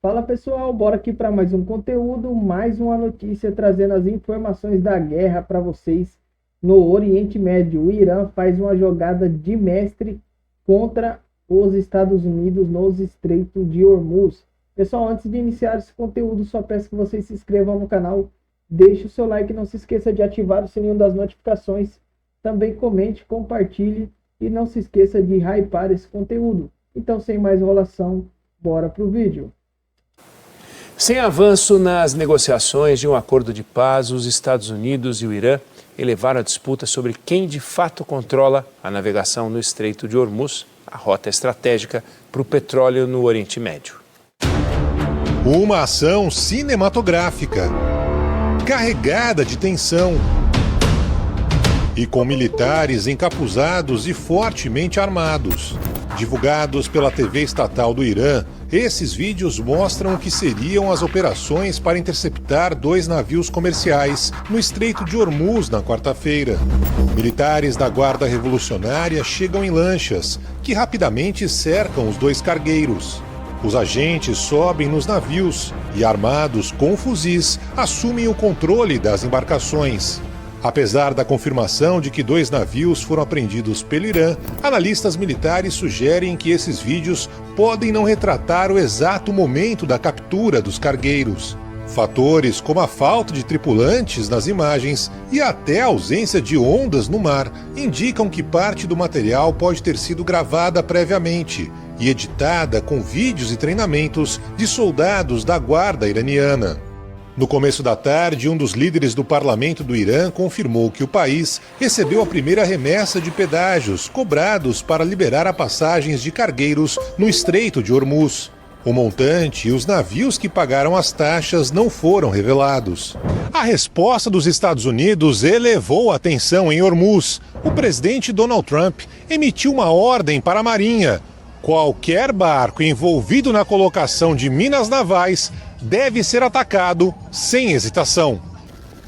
Fala pessoal, bora aqui para mais um conteúdo, mais uma notícia trazendo as informações da guerra para vocês no Oriente Médio. O Irã faz uma jogada de mestre contra os Estados Unidos nos Estreitos de Hormuz. Pessoal, antes de iniciar esse conteúdo, só peço que vocês se inscrevam no canal, deixe o seu like, não se esqueça de ativar o sininho das notificações, também comente, compartilhe e não se esqueça de hypar esse conteúdo. Então, sem mais enrolação, bora pro vídeo. Sem avanço nas negociações de um acordo de paz, os Estados Unidos e o Irã elevaram a disputa sobre quem de fato controla a navegação no Estreito de Hormuz, a rota estratégica para o petróleo no Oriente Médio. Uma ação cinematográfica, carregada de tensão e com militares encapuzados e fortemente armados. Divulgados pela TV estatal do Irã, esses vídeos mostram o que seriam as operações para interceptar 2 navios comerciais no Estreito de Hormuz na quarta-feira. Militares da Guarda Revolucionária chegam em lanchas, que rapidamente cercam os 2 cargueiros. Os agentes sobem nos navios e, armados com fuzis, assumem o controle das embarcações. Apesar da confirmação de que 2 navios foram apreendidos pelo Irã, analistas militares sugerem que esses vídeos podem não retratar o exato momento da captura dos cargueiros. Fatores como a falta de tripulantes nas imagens e até a ausência de ondas no mar indicam que parte do material pode ter sido gravada previamente e editada com vídeos e treinamentos de soldados da guarda iraniana. No começo da tarde, um dos líderes do parlamento do Irã confirmou que o país recebeu a primeira remessa de pedágios cobrados para liberar a passagens de cargueiros no Estreito de Hormuz. O montante e os navios que pagaram as taxas não foram revelados. A resposta dos Estados Unidos elevou a tensão em Hormuz. O presidente Donald Trump emitiu uma ordem para a Marinha. Qualquer barco envolvido na colocação de minas navais deve ser atacado sem hesitação.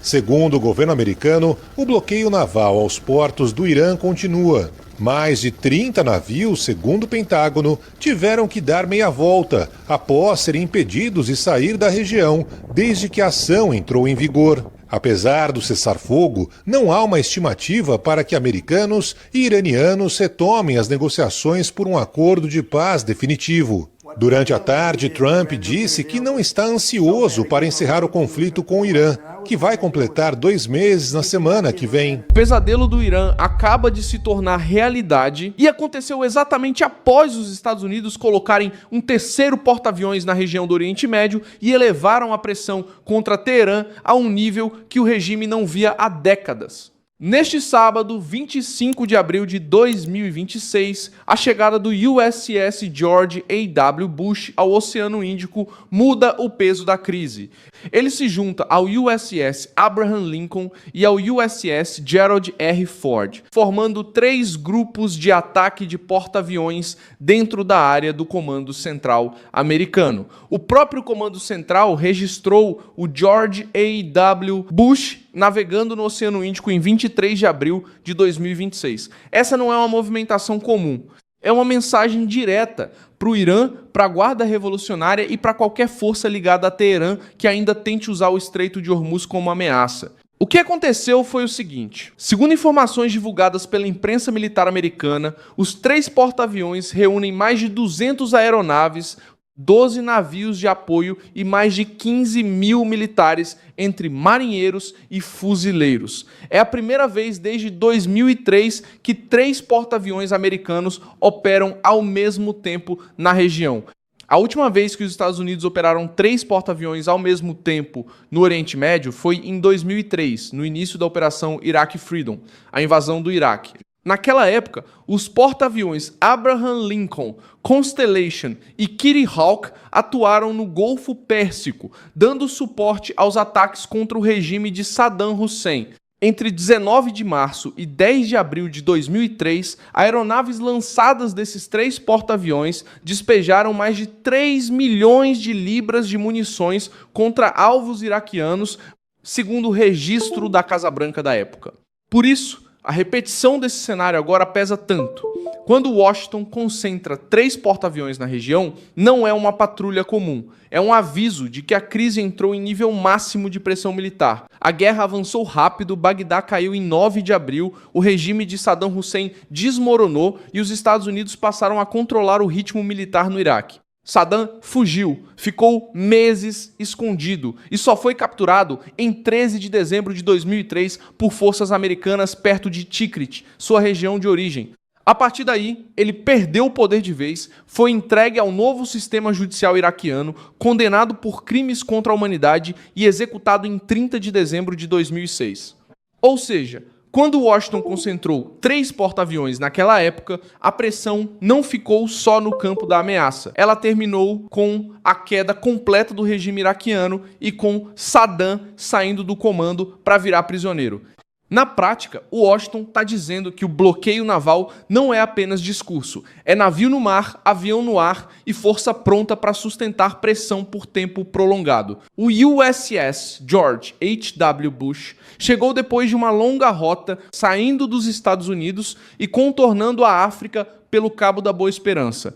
Segundo o governo americano, o bloqueio naval aos portos do Irã continua. Mais de 30 navios, segundo o Pentágono, tiveram que dar meia volta após serem impedidos de sair da região desde que a ação entrou em vigor. Apesar do cessar-fogo, não há uma estimativa para que americanos e iranianos retomem as negociações por um acordo de paz definitivo. Durante a tarde, Trump disse que não está ansioso para encerrar o conflito com o Irã, que vai completar 2 meses na semana que vem. O pesadelo do Irã acaba de se tornar realidade e aconteceu exatamente após os Estados Unidos colocarem um terceiro porta-aviões na região do Oriente Médio e elevaram a pressão contra Teherã a um nível que o regime não via há décadas. Neste sábado, 25 de abril de 2026, a chegada do USS George A.W. Bush ao Oceano Índico muda o peso da crise. Ele se junta ao USS Abraham Lincoln e ao USS Gerald R. Ford, formando 3 grupos de ataque de porta-aviões dentro da área do Comando Central americano. O próprio Comando Central registrou o George A.W. Bush navegando no Oceano Índico em 23 de abril de 2026. Essa não é uma movimentação comum. É uma mensagem direta para o Irã, para a Guarda Revolucionária e para qualquer força ligada a Teherã que ainda tente usar o Estreito de Hormuz como ameaça. O que aconteceu foi o seguinte: segundo informações divulgadas pela imprensa militar americana, os 3 porta-aviões reúnem mais de 200 aeronaves, 12 navios de apoio e mais de 15 mil militares, entre marinheiros e fuzileiros. É a primeira vez desde 2003 que 3 porta-aviões americanos operam ao mesmo tempo na região. A última vez que os Estados Unidos operaram 3 porta-aviões ao mesmo tempo no Oriente Médio foi em 2003, no início da Operação Iraq Freedom, a invasão do Iraque. Naquela época, os porta-aviões Abraham Lincoln, Constellation e Kitty Hawk atuaram no Golfo Pérsico, dando suporte aos ataques contra o regime de Saddam Hussein. Entre 19 de março e 10 de abril de 2003, aeronaves lançadas desses 3 porta-aviões despejaram mais de 3 milhões de libras de munições contra alvos iraquianos, segundo o registro da Casa Branca da época. Por isso, A repetição desse cenário agora pesa tanto. Quando Washington concentra 3 porta-aviões na região, não é uma patrulha comum. É um aviso de que a crise entrou em nível máximo de pressão militar. A guerra avançou rápido, Bagdá caiu em 9 de abril, o regime de Saddam Hussein desmoronou e os Estados Unidos passaram a controlar o ritmo militar no Iraque. Saddam fugiu, ficou meses escondido e só foi capturado em 13 de dezembro de 2003 por forças americanas perto de Tikrit, sua região de origem. A partir daí, ele perdeu o poder de vez, foi entregue ao novo sistema judicial iraquiano, condenado por crimes contra a humanidade e executado em 30 de dezembro de 2006. Ou seja, quando Washington concentrou 3 porta-aviões naquela época, a pressão não ficou só no campo da ameaça. Ela terminou com a queda completa do regime iraquiano e com Saddam saindo do comando para virar prisioneiro. Na prática, o Washington está dizendo que o bloqueio naval não é apenas discurso, é navio no mar, avião no ar e força pronta para sustentar pressão por tempo prolongado. O USS George H.W. Bush chegou depois de uma longa rota saindo dos Estados Unidos e contornando a África pelo Cabo da Boa Esperança.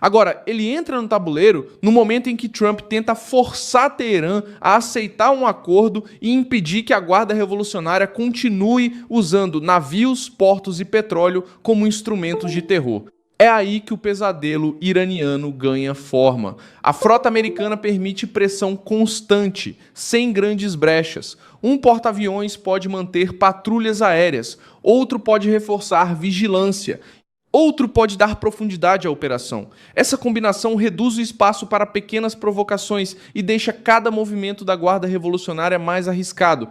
Agora, ele entra no tabuleiro no momento em que Trump tenta forçar Teherã a aceitar um acordo e impedir que a Guarda Revolucionária continue usando navios, portos e petróleo como instrumentos de terror. É aí que o pesadelo iraniano ganha forma. A frota americana permite pressão constante, sem grandes brechas. Um porta-aviões pode manter patrulhas aéreas, outro pode reforçar vigilância. Outro pode dar profundidade à operação. Essa combinação reduz o espaço para pequenas provocações e deixa cada movimento da Guarda Revolucionária mais arriscado.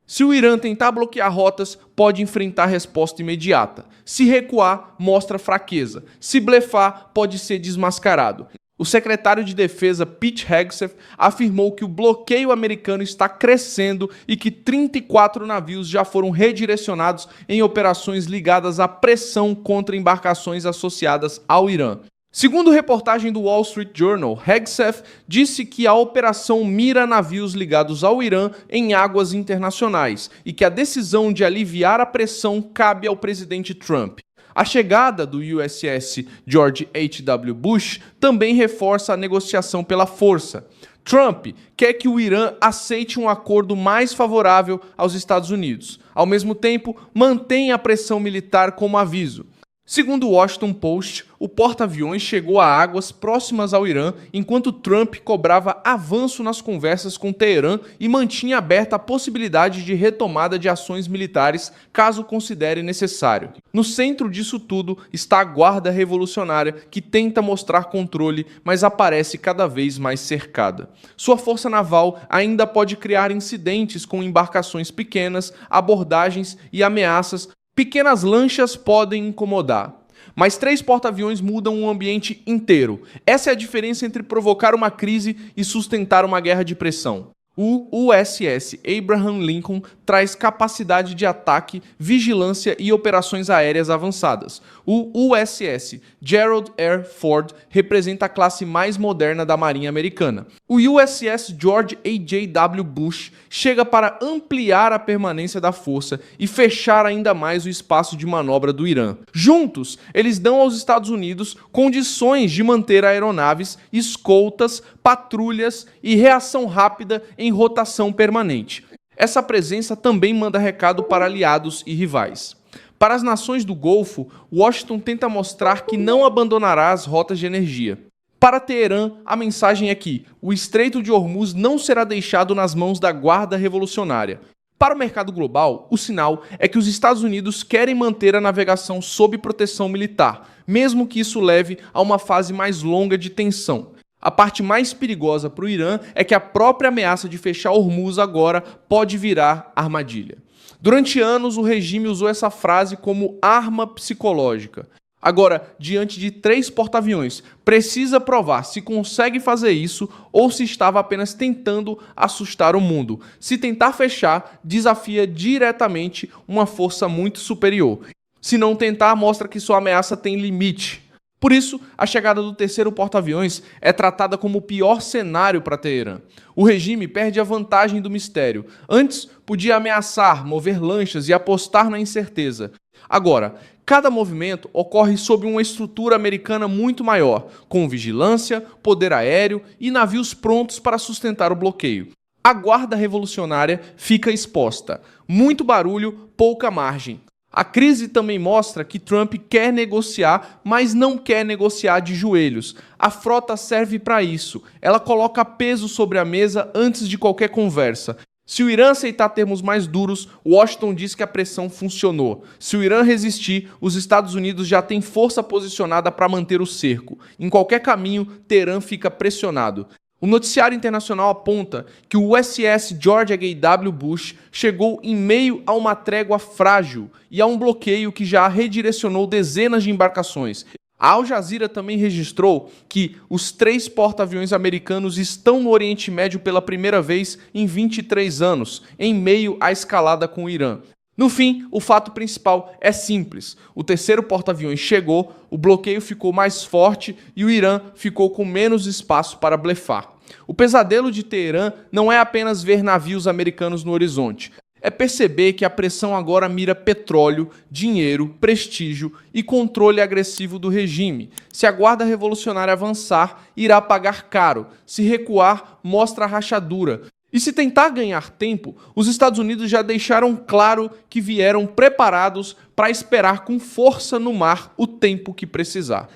Se o Irã tentar bloquear rotas, pode enfrentar resposta imediata. Se recuar, mostra fraqueza. Se blefar, pode ser desmascarado. O secretário de Defesa Pete Hegseth afirmou que o bloqueio americano está crescendo e que 34 navios já foram redirecionados em operações ligadas à pressão contra embarcações associadas ao Irã. Segundo reportagem do Wall Street Journal, Hegseth disse que a operação mira navios ligados ao Irã em águas internacionais e que a decisão de aliviar a pressão cabe ao presidente Trump. A chegada do USS George H.W. Bush também reforça a negociação pela força. Trump quer que o Irã aceite um acordo mais favorável aos Estados Unidos. Ao mesmo tempo, mantém a pressão militar como aviso. Segundo o Washington Post, o porta-aviões chegou a águas próximas ao Irã enquanto Trump cobrava avanço nas conversas com Teherã e mantinha aberta a possibilidade de retomada de ações militares caso considere necessário. No centro disso tudo está a Guarda Revolucionária, que tenta mostrar controle, mas aparece cada vez mais cercada. Sua força naval ainda pode criar incidentes com embarcações pequenas, abordagens e ameaças. Pequenas lanchas podem incomodar, mas 3 porta-aviões mudam o ambiente inteiro. Essa é a diferença entre provocar uma crise e sustentar uma guerra de pressão. O USS Abraham Lincoln traz capacidade de ataque, vigilância e operações aéreas avançadas. O USS Gerald R. Ford representa a classe mais moderna da Marinha Americana. O USS George H.W. Bush chega para ampliar a permanência da força e fechar ainda mais o espaço de manobra do Irã. Juntos, eles dão aos Estados Unidos condições de manter aeronaves, escoltas, patrulhas e reação rápida em rotação permanente. Essa presença também manda recado para aliados e rivais. Para as nações do Golfo, Washington tenta mostrar que não abandonará as rotas de energia. Para Teherã, a mensagem é que o Estreito de Hormuz não será deixado nas mãos da Guarda Revolucionária. Para o mercado global, o sinal é que os Estados Unidos querem manter a navegação sob proteção militar, mesmo que isso leve a uma fase mais longa de tensão. A parte mais perigosa para o Irã é que a própria ameaça de fechar Hormuz agora pode virar armadilha. Durante anos, o regime usou essa frase como arma psicológica. Agora, diante de 3 porta-aviões, precisa provar se consegue fazer isso ou se estava apenas tentando assustar o mundo. Se tentar fechar, desafia diretamente uma força muito superior. Se não tentar, mostra que sua ameaça tem limite. Por isso, a chegada do terceiro porta-aviões é tratada como o pior cenário para Teherã. O regime perde a vantagem do mistério. Antes, podia ameaçar, mover lanchas e apostar na incerteza. Agora, cada movimento ocorre sob uma estrutura americana muito maior, com vigilância, poder aéreo e navios prontos para sustentar o bloqueio. A guarda revolucionária fica exposta. Muito barulho, pouca margem. A crise também mostra que Trump quer negociar, mas não quer negociar de joelhos. A frota serve para isso. Ela coloca peso sobre a mesa antes de qualquer conversa. Se o Irã aceitar termos mais duros, Washington diz que a pressão funcionou. Se o Irã resistir, os Estados Unidos já têm força posicionada para manter o cerco. Em qualquer caminho, Teherã fica pressionado. O noticiário internacional aponta que o USS George H.W. Bush chegou em meio a uma trégua frágil e a um bloqueio que já redirecionou dezenas de embarcações. A Al Jazeera também registrou que os 3 porta-aviões americanos estão no Oriente Médio pela primeira vez em 23 anos, em meio à escalada com o Irã. No fim, o fato principal é simples. O terceiro porta-aviões chegou, o bloqueio ficou mais forte e o Irã ficou com menos espaço para blefar. O pesadelo de Teherã não é apenas ver navios americanos no horizonte. É perceber que a pressão agora mira petróleo, dinheiro, prestígio e controle agressivo do regime. Se a guarda revolucionária avançar, irá pagar caro. Se recuar, mostra a rachadura. E se tentar ganhar tempo, os Estados Unidos já deixaram claro que vieram preparados para esperar com força no mar o tempo que precisar.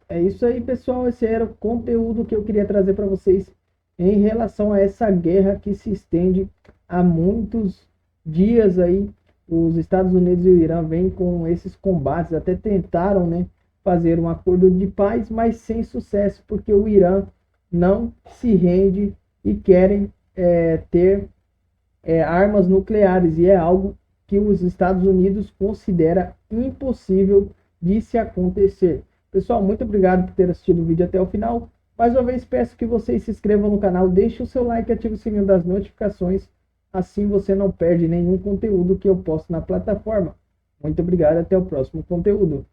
É isso aí, pessoal. Esse era o conteúdo que eu queria trazer para vocês em relação a essa guerra que se estende há muitos dias aí. Os Estados Unidos e o Irã vêm com esses combates, até tentaram, né, fazer um acordo de paz, mas sem sucesso, porque o Irã não se rende e querem ter armas nucleares, e é algo que os Estados Unidos considera impossível de se acontecer. Pessoal, muito obrigado por ter assistido o vídeo até o final. Mais uma vez peço que vocês se inscrevam no canal, deixem o seu like e ativem o sininho das notificações, assim você não perde nenhum conteúdo que eu posto na plataforma. Muito obrigado, até o próximo conteúdo.